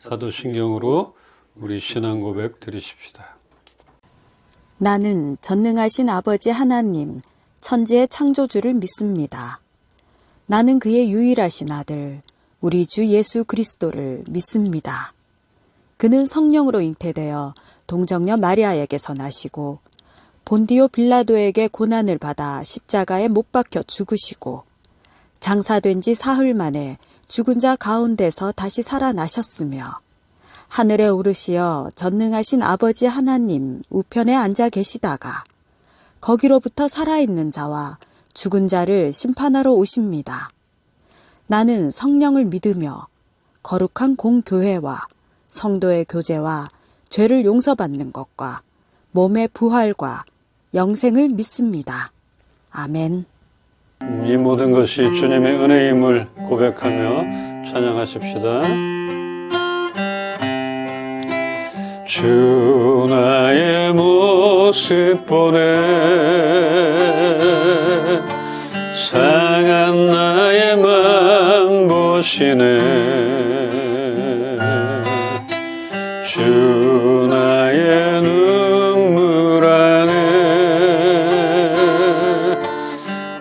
사도신경으로 우리 신앙 고백 드리십시다. 나는 전능하신 아버지 하나님, 천지의 창조주를 믿습니다. 나는 그의 유일하신 아들, 우리 주 예수 그리스도를 믿습니다. 그는 성령으로 잉태되어 동정녀 마리아에게서 나시고 본디오 빌라도에게 고난을 받아 십자가에 못 박혀 죽으시고 장사된 지 사흘 만에 죽은 자 가운데서 다시 살아나셨으며 하늘에 오르시어 전능하신 아버지 하나님 우편에 앉아 계시다가 거기로부터 살아있는 자와 죽은 자를 심판하러 오십니다. 나는 성령을 믿으며 거룩한 공교회와 성도의 교제와 죄를 용서받는 것과 몸의 부활과 영생을 믿습니다. 아멘. 이 모든 것이 주님의 은혜임을 고백하며 찬양하십시다. 주 나의 모습 보내 상한 나의 맘 보시네 주 나의 눈물 안에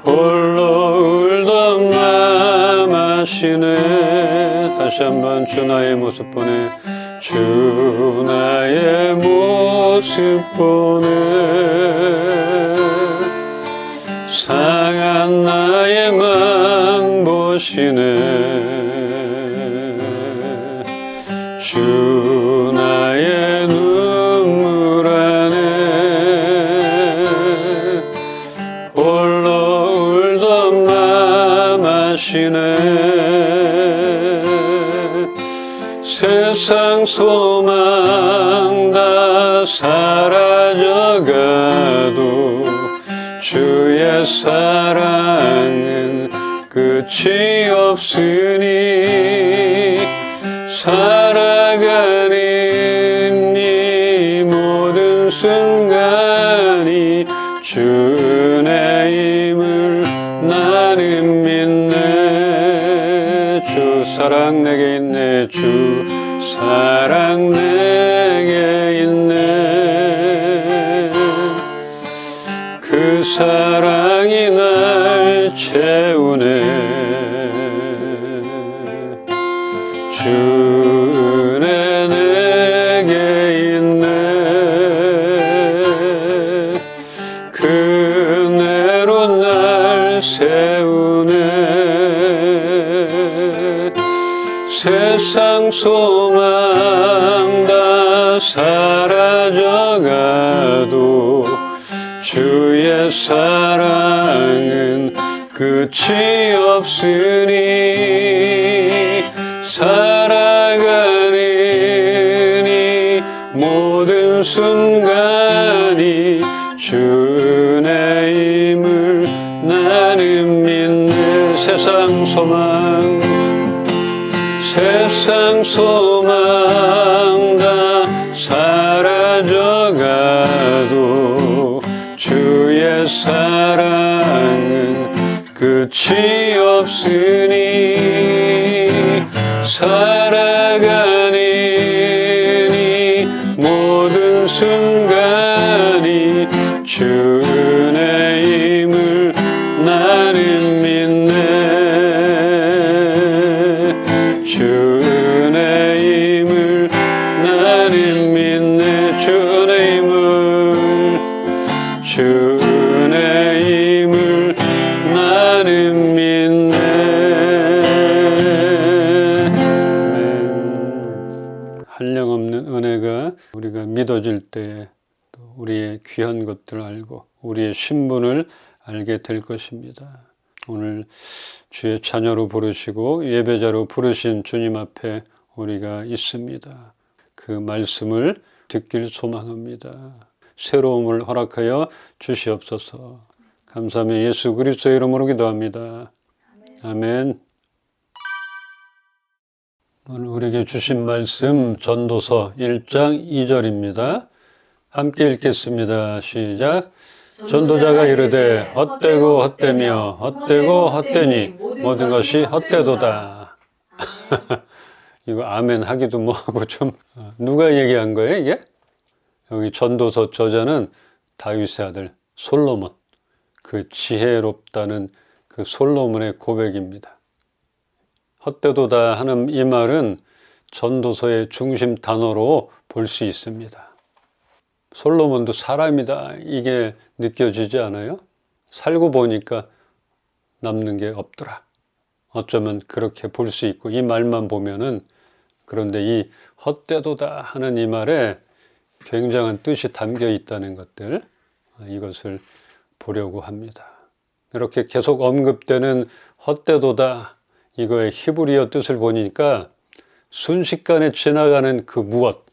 홀로 울던 맘 아시네 다시 한번 주 나의 모습 보내 주 나의 모습 보내 상한 나의 맘 보시네 주 나의 눈물 안에 홀로 울던 맘 아시네 세상 소망 다 사라져가도 주의 사랑은 끝이 없으니 살아가는 이 모든 순간이 주 은혜임을 나는 믿네 주 사랑 내게 있네 주 사랑 내게 있네 그 사랑이 날 채우네 주 은혜 내게 있네 그 은혜로 날 세우네 세상 소망 다 사라져가도 주의 사랑은 끝이 없으니 살아가는 이 모든 순간이 주 은혜임을 나는 믿네 세상 소망 다 사라져가도 주의 사랑은 끝이 없으니 살아가는 이 모든 순간이 주 은혜임을 나는 믿네 주 은혜임을 나는 믿네 주 은혜임을 나는 믿네 한량없는 은혜가 우리가 믿어질 때 또 우리의 귀한 것들을 알고 우리의 신분을 알게 될 것입니다. 오늘 주의 자녀로 부르시고 예배자로 부르신 주님 앞에 우리가 있습니다. 그 말씀을 듣길 소망합니다. 새로움을 허락하여 주시옵소서. 감사하며 예수 그리스도의 이름으로 기도합니다. 아멘. 오늘 우리에게 주신 말씀 전도서 1장 2절입니다. 함께 읽겠습니다. 시작. 전도자가 이르되 헛되고 헛되며 헛되고 헛되니 모든 것이 헛되도다. 이거 아멘 하기도 뭐하고 좀 누가 얘기한 거예요 이게? 여기 전도서 저자는 다윗의 아들 솔로몬, 그 지혜롭다는 그 솔로몬의 고백입니다. 헛되도다 하는 이 말은 전도서의 중심 단어로 볼 수 있습니다. 솔로몬도 사람이다 이게 느껴지지 않아요? 살고 보니까 남는 게 없더라. 어쩌면 그렇게 볼 수 있고 이 말만 보면은 그런데 이 헛되도다 하는 이 말에 굉장한 뜻이 담겨 있다는 것들 이것을 보려고 합니다. 이렇게 계속 언급되는 헛되도다 이거의 히브리어 뜻을 보니까 순식간에 지나가는 그 무엇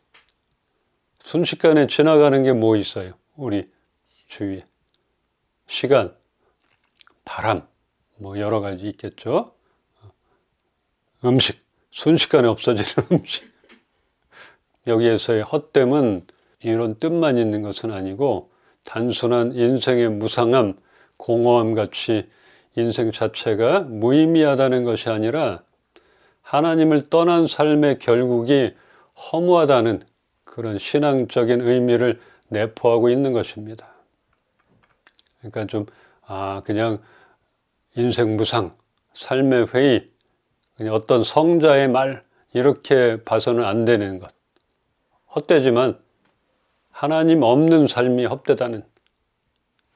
순식간에 지나가는 게 뭐 있어요? 우리 주위에 시간, 바람 뭐 여러 가지 있겠죠. 음식 순식간에 없어지는 음식 여기에서의 헛됨은 이런 뜻만 있는 것은 아니고 단순한 인생의 무상함, 공허함 같이 인생 자체가 무의미하다는 것이 아니라 하나님을 떠난 삶의 결국이 허무하다는 그런 신앙적인 의미를 내포하고 있는 것입니다. 그러니까 좀 그냥 인생 무상, 삶의 회의, 그냥 어떤 성자의 말 이렇게 봐서는 안 되는 것. 헛되지만 하나님 없는 삶이 헛되다는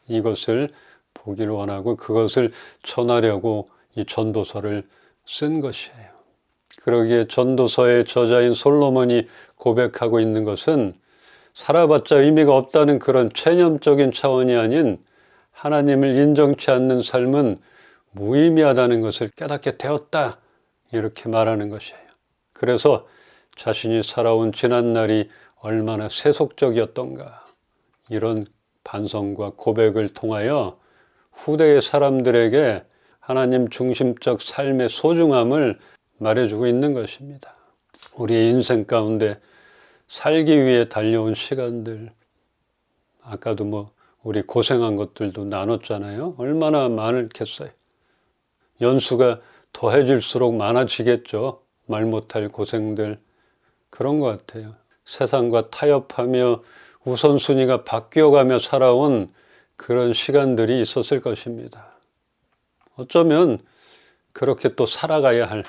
이것을 보기를 원하고 그것을 전하려고 이 전도서를 쓴 것이에요. 그러기에 전도서의 저자인 솔로몬이 고백하고 있는 것은 살아봤자 의미가 없다는 그런 체념적인 차원이 아닌 하나님을 인정치 않는 삶은 무의미하다는 것을 깨닫게 되었다 이렇게 말하는 것이에요. 그래서 자신이 살아온 지난날이 얼마나 세속적이었던가 이런 반성과 고백을 통하여 후대의 사람들에게 하나님 중심적 삶의 소중함을 말해주고 있는 것입니다. 우리의 인생 가운데 살기 위해 달려온 시간들 아까도 우리 고생한 것들도 나눴잖아요. 얼마나 많겠어요. 연수가 더해질수록 많아지겠죠. 말 못할 고생들 그런 것 같아요. 세상과 타협하며 우선순위가 바뀌어가며 살아온 그런 시간들이 있었을 것입니다. 어쩌면 그렇게 또 살아가야 할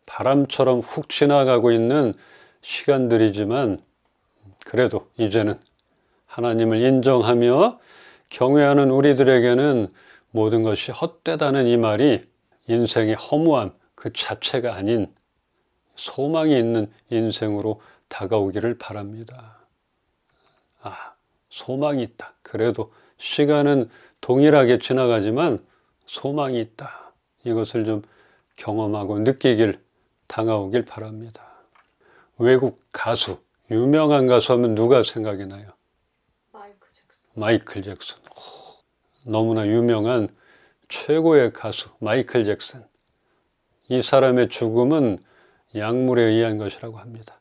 바람처럼 훅 지나가고 있는 시간들이지만 그래도 이제는 하나님을 인정하며 경외하는 우리들에게는 모든 것이 헛되다는 이 말이 인생의 허무함 그 자체가 아닌 소망이 있는 인생으로 다가오기를 바랍니다. 소망이 있다. 그래도 시간은 동일하게 지나가지만 소망이 있다. 이것을 좀 경험하고 느끼길 다가오길 바랍니다. 외국 가수, 유명한 가수 하면 누가 생각이 나요? 마이클 잭슨. 너무나 유명한 최고의 가수 마이클 잭슨. 이 사람의 죽음은 약물에 의한 것이라고 합니다.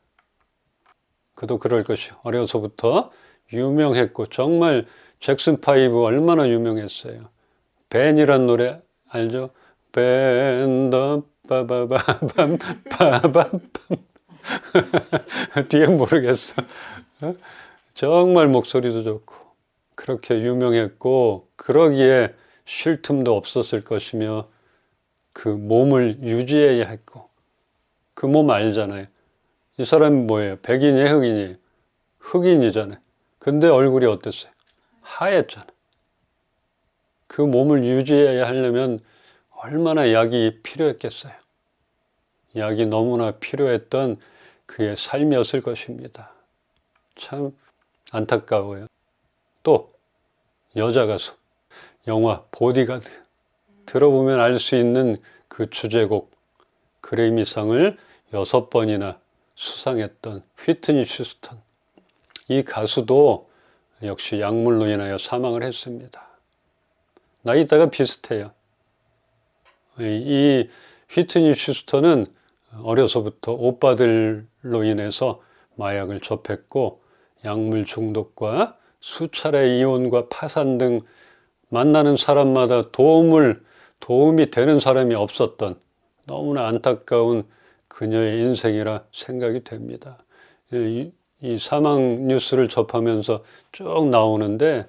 그도 그럴 것이요. 어려서부터 유명했고 정말 잭슨 5 얼마나 유명했어요. 벤이란 노래 알죠? 벤 더 빠바바밤 빠밤밤 뒤에 모르겠어. 정말 목소리도 좋고 그렇게 유명했고 그러기에 쉴 틈도 없었을 것이며 그 몸을 유지해야 했고 그 몸 알잖아요. 이 사람이 뭐예요? 백인이에요? 흑인이에요? 흑인이잖아요. 근데 얼굴이 어땠어요? 하얗잖아요. 그 몸을 유지해야 하려면 얼마나 약이 필요했겠어요. 약이 너무나 필요했던 그의 삶이었을 것입니다. 참 안타까워요. 또 여자 가수, 영화 보디가드 들어보면 알 수 있는 그 주제곡 그래미상을 6번이나 수상했던 휘트니 휴스턴. 이 가수도 역시 약물로 인하여 사망을 했습니다. 나이대가 비슷해요. 이 휘트니 휴스턴은 어려서부터 오빠들로 인해서 마약을 접했고 약물 중독과 수차례 이혼과 파산 등 만나는 사람마다 도움이 되는 사람이 없었던 너무나 안타까운 그녀의 인생이라 생각이 됩니다. 이 사망 뉴스를 접하면서 쭉 나오는데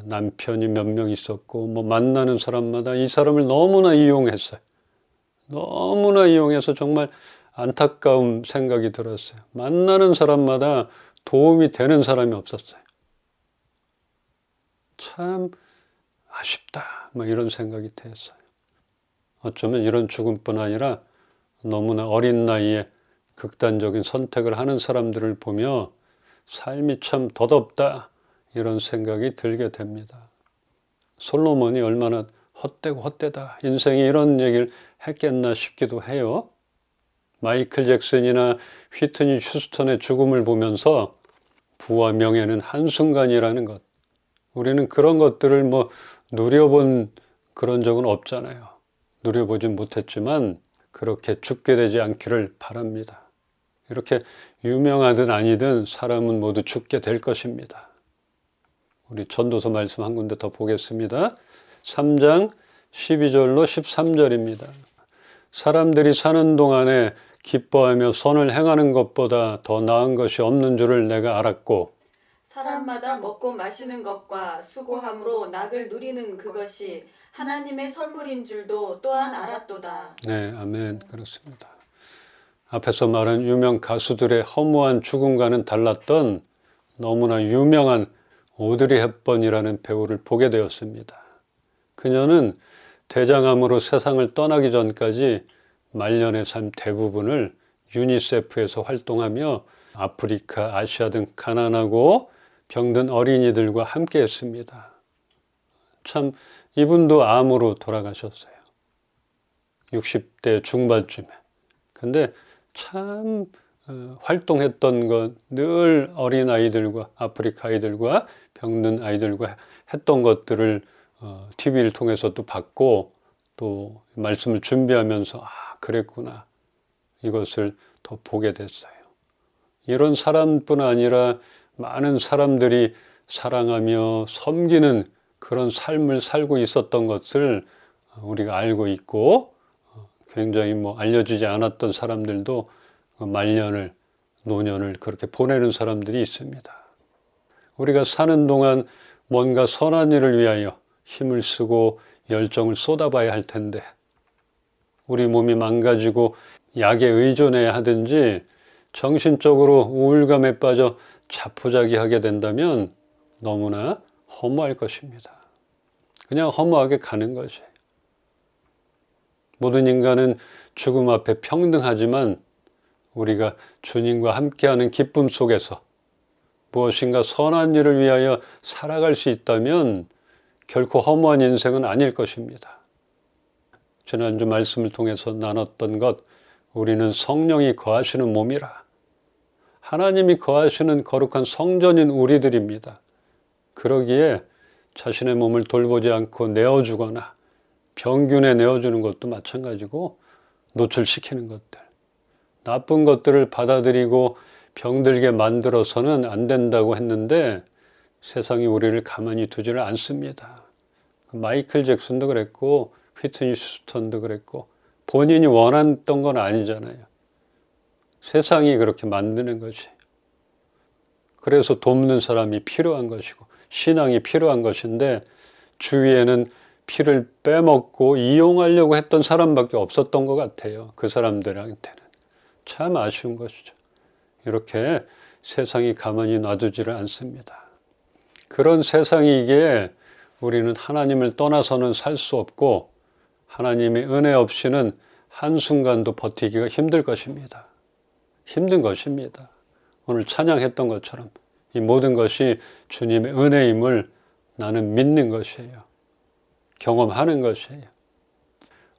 남편이 몇 명 있었고 뭐 만나는 사람마다 이 사람을 너무나 이용했어요. 너무나 이용해서 정말 안타까운 생각이 들었어요. 만나는 사람마다 도움이 되는 사람이 없었어요. 참 아쉽다, 뭐 이런 생각이 됐어요. 어쩌면 이런 죽음뿐 아니라 너무나 어린 나이에 극단적인 선택을 하는 사람들을 보며 삶이 참 덧없다, 이런 생각이 들게 됩니다. 솔로몬이 얼마나 헛되고 헛되다, 인생이 이런 얘기를 했겠나 싶기도 해요. 마이클 잭슨이나 휘트니 휴스턴의 죽음을 보면서 부와 명예는 한순간이라는 것, 우리는 그런 것들을 뭐 누려본 그런 적은 없잖아요. 누려보진 못했지만 그렇게 죽게 되지 않기를 바랍니다. 이렇게 유명하든 아니든 사람은 모두 죽게 될 것입니다. 우리 전도서 말씀 한 군데 더 보겠습니다. 3장 12절로 13절입니다. 사람들이 사는 동안에 기뻐하며 선을 행하는 것보다 더 나은 것이 없는 줄을 내가 알았고, 사람마다 먹고 마시는 것과 수고함으로 낙을 누리는 그것이 하나님의 선물인 줄도 또한 알았도다. 네, 아멘. 그렇습니다. 앞에서 말한 유명 가수들의 허무한 죽음과는 달랐던 너무나 유명한 오드리 헵번이라는 배우를 보게 되었습니다. 그녀는 대장암으로 세상을 떠나기 전까지 말년의 삶 대부분을 유니세프에서 활동하며 아프리카, 아시아 등 가난하고 병든 어린이들과 함께 했습니다. 참 이분도 암으로 돌아가셨어요. 60대 중반쯤에. 근데 참 활동했던 건 늘 어린 아이들과 아프리카 아이들과 병든 아이들과 했던 것들을 TV를 통해서도 봤고, 또 말씀을 준비하면서 그랬구나, 이것을 더 보게 됐어요. 이런 사람뿐 아니라 많은 사람들이 사랑하며 섬기는 그런 삶을 살고 있었던 것을 우리가 알고 있고, 굉장히 뭐 알려지지 않았던 사람들도 말년을, 노년을 그렇게 보내는 사람들이 있습니다. 우리가 사는 동안 뭔가 선한 일을 위하여 힘을 쓰고 열정을 쏟아봐야 할 텐데, 우리 몸이 망가지고 약에 의존해야 하든지 정신적으로 우울감에 빠져 자포자기하게 된다면 너무나 허무할 것입니다. 그냥 허무하게 가는 거지. 모든 인간은 죽음 앞에 평등하지만 우리가 주님과 함께하는 기쁨 속에서 무엇인가 선한 일을 위하여 살아갈 수 있다면 결코 허무한 인생은 아닐 것입니다. 지난주 말씀을 통해서 나눴던 것, 우리는 성령이 거하시는 몸이라. 하나님이 거하시는 거룩한 성전인 우리들입니다. 그러기에 자신의 몸을 돌보지 않고 내어주거나 병균에 내어주는 것도 마찬가지고, 노출시키는 것들, 나쁜 것들을 받아들이고 병들게 만들어서는 안 된다고 했는데 세상이 우리를 가만히 두지를 않습니다. 마이클 잭슨도 그랬고 휘트니 휴스턴도 그랬고, 본인이 원했던 건 아니잖아요. 세상이 그렇게 만드는 거지. 그래서 돕는 사람이 필요한 것이고 신앙이 필요한 것인데, 주위에는 피를 빼먹고 이용하려고 했던 사람밖에 없었던 것 같아요. 그 사람들한테는. 참 아쉬운 것이죠. 이렇게 세상이 가만히 놔두지를 않습니다. 그런 세상이기에 우리는 하나님을 떠나서는 살 수 없고, 하나님의 은혜 없이는 한순간도 버티기가 힘들 것입니다. 힘든 것입니다. 오늘 찬양했던 것처럼 이 모든 것이 주님의 은혜임을 나는 믿는 것이에요. 경험하는 것이에요.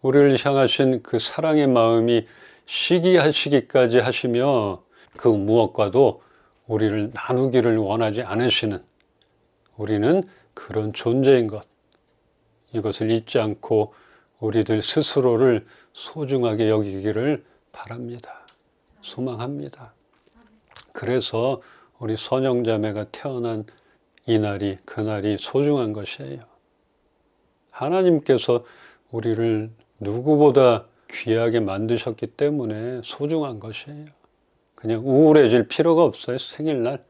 우리를 향하신 그 사랑의 마음이 시기하시기까지 하시며 그 무엇과도 우리를 나누기를 원하지 않으시는, 우리는 그런 존재인 것, 이것을 잊지 않고 우리들 스스로를 소중하게 여기기를 바랍니다. 소망합니다. 그래서 우리 선영자매가 태어난 이날이, 그날이 소중한 것이에요. 하나님께서 우리를 누구보다 귀하게 만드셨기 때문에 소중한 것이에요. 그냥 우울해질 필요가 없어요. 생일날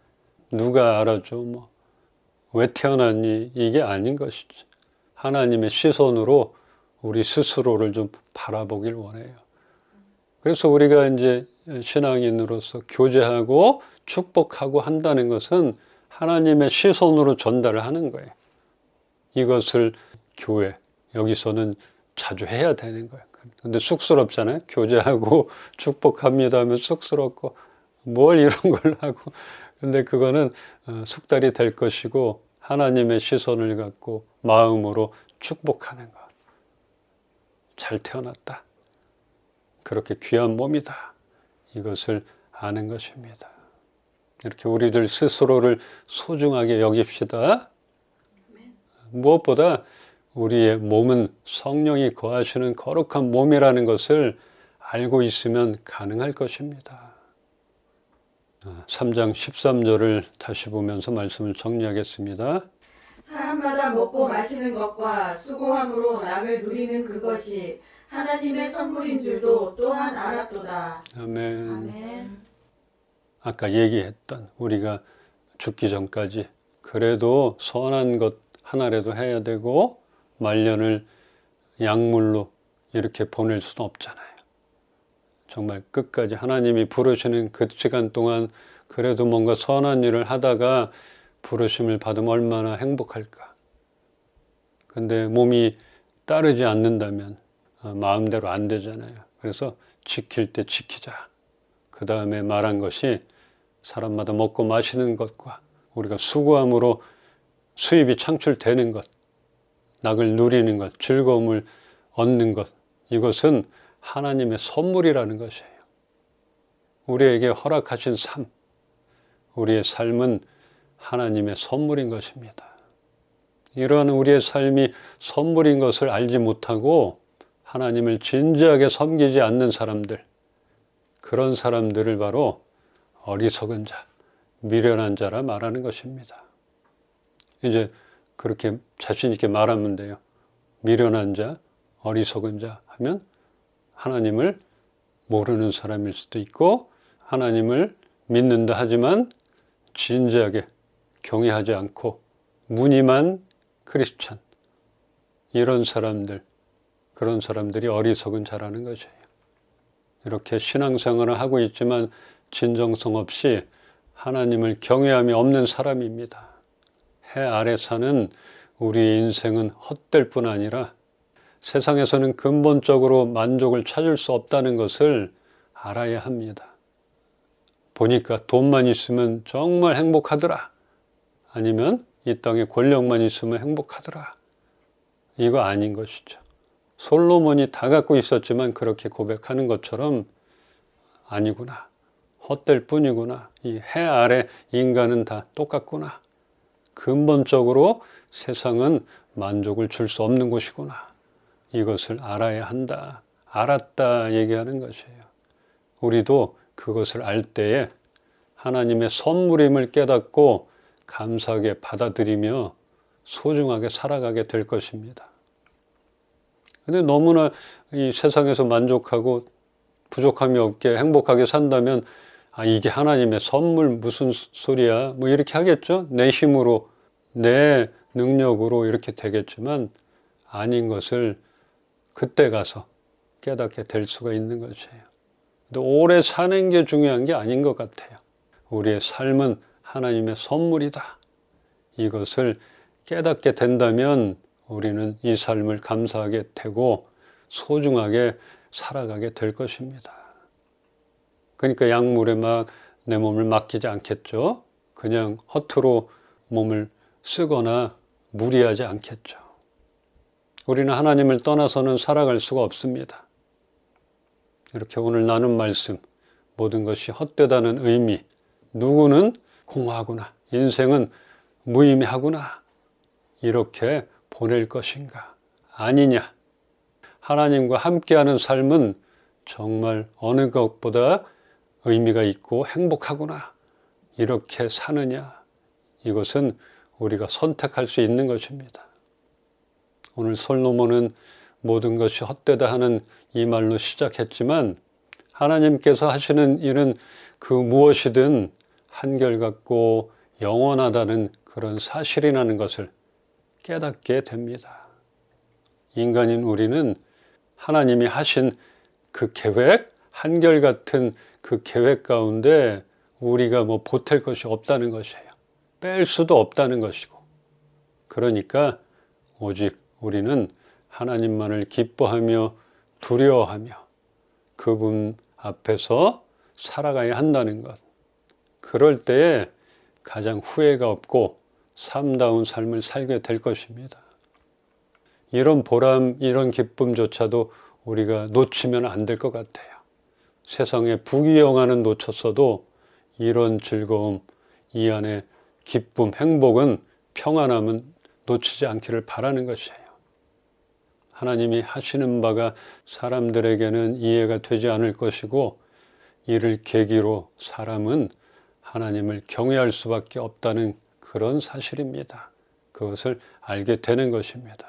누가 알아줘 뭐 왜 태어났니 이게 아닌 것이지. 하나님의 시선으로 우리 스스로를 좀 바라보길 원해요. 그래서 우리가 이제 신앙인으로서 교제하고 축복하고 한다는 것은 하나님의 시선으로 전달을 하는 거예요. 이것을 교회 여기서는 자주 해야 되는 거예요. 근데 쑥스럽잖아요. 교제하고 축복합니다 하면 쑥스럽고 뭘 이런 걸 하고. 근데 그거는 숙달이 될 것이고 하나님의 시선을 갖고 마음으로 축복하는 것. 잘 태어났다. 그렇게 귀한 몸이다. 이것을 아는 것입니다. 이렇게 우리들 스스로를 소중하게 여깁시다. 무엇보다 우리의 몸은 성령이 거하시는 거룩한 몸이라는 것을 알고 있으면 가능할 것입니다. 3장 13절을 다시 보면서 말씀을 정리하겠습니다. 사람마다 먹고 마시는 것과 수고함으로 낙을 누리는 그것이 하나님의 선물인 줄도 또한 알았도다. 아멘. 아멘. 아까 얘기했던 우리가 죽기 전까지 그래도 선한 것 하나라도 해야 되고 말년을 약물로 이렇게 보낼 수는 없잖아요. 정말 끝까지 하나님이 부르시는 그 시간 동안 그래도 뭔가 선한 일을 하다가 부르심을 받으면 얼마나 행복할까. 근데 몸이 따르지 않는다면 마음대로 안 되잖아요. 그래서 지킬 때 지키자. 그 다음에 말한 것이 사람마다 먹고 마시는 것과 우리가 수고함으로 수입이 창출되는 것, 낙을 누리는 것, 즐거움을 얻는 것, 이것은 하나님의 선물이라는 것이에요. 우리에게 허락하신 삶, 우리의 삶은 하나님의 선물인 것입니다. 이러한 우리의 삶이 선물인 것을 알지 못하고 하나님을 진지하게 섬기지 않는 사람들, 그런 사람들을 바로 어리석은 자, 미련한 자라 말하는 것입니다. 이제 그렇게 자신 있게 말하면 돼요. 미련한 자, 어리석은 자 하면 하나님을 모르는 사람일 수도 있고 하나님을 믿는다 하지만 진지하게 경외하지 않고 무늬만 크리스찬, 이런 사람들, 그런 사람들이 어리석은 자라는 것이에요. 이렇게 신앙생활을 하고 있지만 진정성 없이 하나님을 경외함이 없는 사람입니다. 해 아래 사는 우리의 인생은 헛될 뿐 아니라 세상에서는 근본적으로 만족을 찾을 수 없다는 것을 알아야 합니다. 보니까 돈만 있으면 정말 행복하더라. 아니면 이 땅에 권력만 있으면 행복하더라. 이거 아닌 것이죠. 솔로몬이 다 갖고 있었지만 그렇게 고백하는 것처럼 아니구나. 헛될 뿐이구나. 이 해 아래 인간은 다 똑같구나. 근본적으로 세상은 만족을 줄 수 없는 곳이구나. 이것을 알아야 한다. 알았다 얘기하는 것이에요. 우리도 그것을 알 때에 하나님의 선물임을 깨닫고 감사하게 받아들이며 소중하게 살아가게 될 것입니다. 근데 너무나 이 세상에서 만족하고 부족함이 없게 행복하게 산다면 이게 하나님의 선물 무슨 소리야 뭐 이렇게 하겠죠. 내 힘으로 내 능력으로 이렇게 되겠지만 아닌 것을 그때 가서 깨닫게 될 수가 있는 것이에요. 근데 오래 사는 게 중요한 게 아닌 것 같아요. 우리의 삶은 하나님의 선물이다. 이것을 깨닫게 된다면 우리는 이 삶을 감사하게 되고 소중하게 살아가게 될 것입니다. 그러니까 약물에 막 내 몸을 맡기지 않겠죠. 그냥 허투루 몸을 쓰거나 무리하지 않겠죠. 우리는 하나님을 떠나서는 살아갈 수가 없습니다. 이렇게 오늘 나눈 말씀, 모든 것이 헛되다는 의미, 누구는 공허하구나, 인생은 무의미하구나, 이렇게 보낼 것인가, 아니냐. 하나님과 함께하는 삶은 정말 어느 것보다 의미가 있고 행복하구나, 이렇게 사느냐, 이것은 우리가 선택할 수 있는 것입니다. 오늘 솔로몬은 모든 것이 헛되다 하는 이 말로 시작했지만 하나님께서 하시는 일은 그 무엇이든 한결같고 영원하다는 그런 사실이라는 것을 깨닫게 됩니다. 인간인 우리는 하나님이 하신 그 계획, 한결같은 그 계획 가운데 우리가 뭐 보탤 것이 없다는 것이에요. 뺄 수도 없다는 것이고. 그러니까 오직 우리는 하나님만을 기뻐하며 두려워하며 그분 앞에서 살아가야 한다는 것. 그럴 때에 가장 후회가 없고 삶다운 삶을 살게 될 것입니다. 이런 보람, 이런 기쁨조차도 우리가 놓치면 안 될 것 같아요. 세상에 부귀영화는 놓쳤어도 이런 즐거움, 이 안에 기쁨, 행복은, 평안함은 놓치지 않기를 바라는 것이에요. 하나님이 하시는 바가 사람들에게는 이해가 되지 않을 것이고 이를 계기로 사람은 하나님을 경외할 수밖에 없다는 그런 사실입니다. 그것을 알게 되는 것입니다.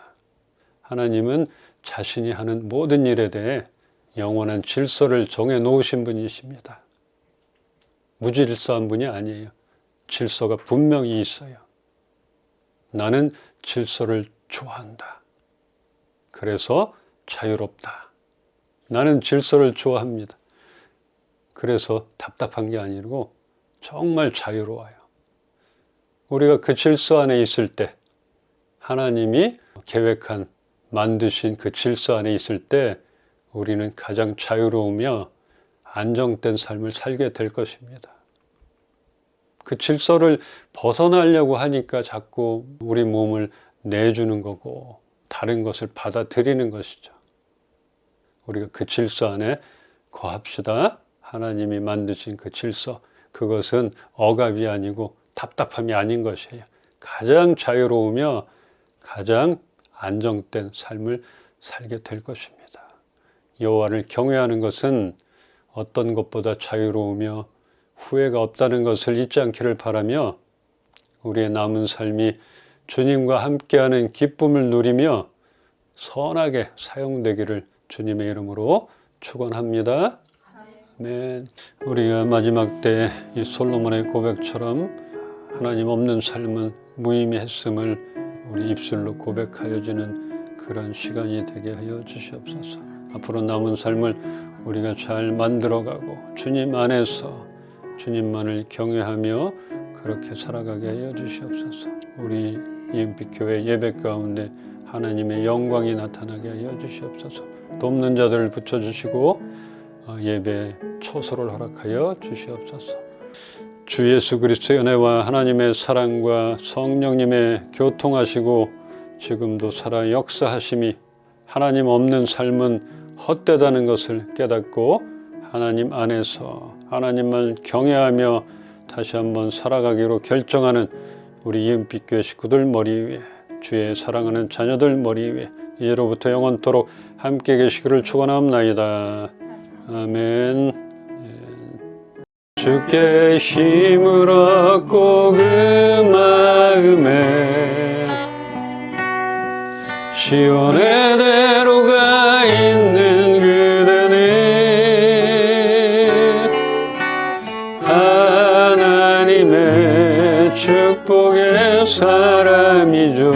하나님은 자신이 하는 모든 일에 대해 영원한 질서를 정해 놓으신 분이십니다. 무질서한 분이 아니에요. 질서가 분명히 있어요. 나는 질서를 좋아한다. 그래서 자유롭다. 나는 질서를 좋아합니다. 그래서 답답한 게 아니고 정말 자유로워요. 우리가 그 질서 안에 있을 때, 하나님이 계획한, 만드신 그 질서 안에 있을 때 우리는 가장 자유로우며 안정된 삶을 살게 될 것입니다. 그 질서를 벗어나려고 하니까 자꾸 우리 몸을 내주는 거고 다른 것을 받아들이는 것이죠. 우리가 그 질서 안에 거합시다. 하나님이 만드신 그 질서, 그것은 억압이 아니고 답답함이 아닌 것이에요. 가장 자유로우며 가장 안정된 삶을 살게 될 것입니다. 여호와를 경외하는 것은 어떤 것보다 자유로우며 후회가 없다는 것을 잊지 않기를 바라며 우리의 남은 삶이 주님과 함께하는 기쁨을 누리며 선하게 사용되기를 주님의 이름으로 축원합니다. 아멘. 우리가 마지막 때 이 솔로몬의 고백처럼 하나님 없는 삶은 무의미했음을 우리 입술로 고백하여지는 그런 시간이 되게 하여 주시옵소서. 앞으로 남은 삶을 우리가 잘 만들어가고 주님 안에서 주님만을 경외하며 그렇게 살아가게 하여 주시옵소서. 우리 이은빛교회 예배 가운데 하나님의 영광이 나타나게 하여 주시옵소서. 돕는 자들을 붙여주시고 예배 초소를 허락하여 주시옵소서. 주 예수 그리스도의 은혜와 하나님의 사랑과 성령님의 교통하시고 지금도 살아 역사하심이 하나님 없는 삶은 헛되다는 것을 깨닫고 하나님 안에서 하나님만 경외하며 다시 한번 살아가기로 결정하는 우리 이은빛교회 식구들 머리 위에 주의 사랑하는 자녀들 머리 위에 이제로부터 영원토록 함께 계시기를 축원하옵나이다. 아멘. 주께 힘을 얻고 그 마음에 시온의 대로가 있는 그대는 하나님의 축복의 사람이죠.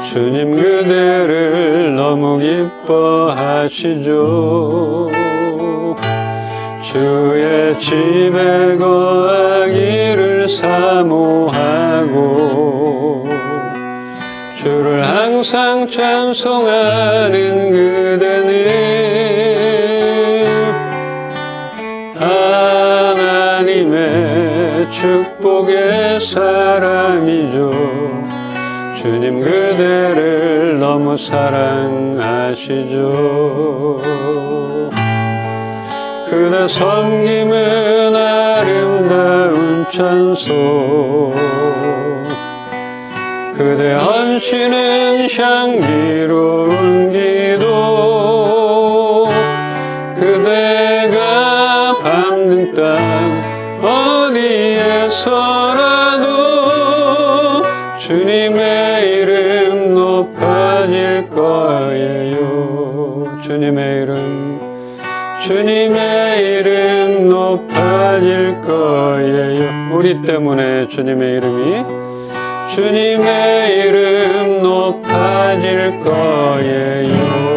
주님 그대를 너무 기뻐하시죠. 주의 집에 거하기를 사모하고 주를 항상 찬송하는 그대는 하나님의 축복의 사람이죠. 주님 그대를 너무 사랑하시죠. 그대 섬김은 아름다운 찬송, 그대 헌신은 향기로운 기도, 그대가 밟는 땅 어디에서라도 주님의 이름 높아질 거예요. 주님의 이름 높아질 거예요. 우리 때문에 주님의 이름 높아질 거예요.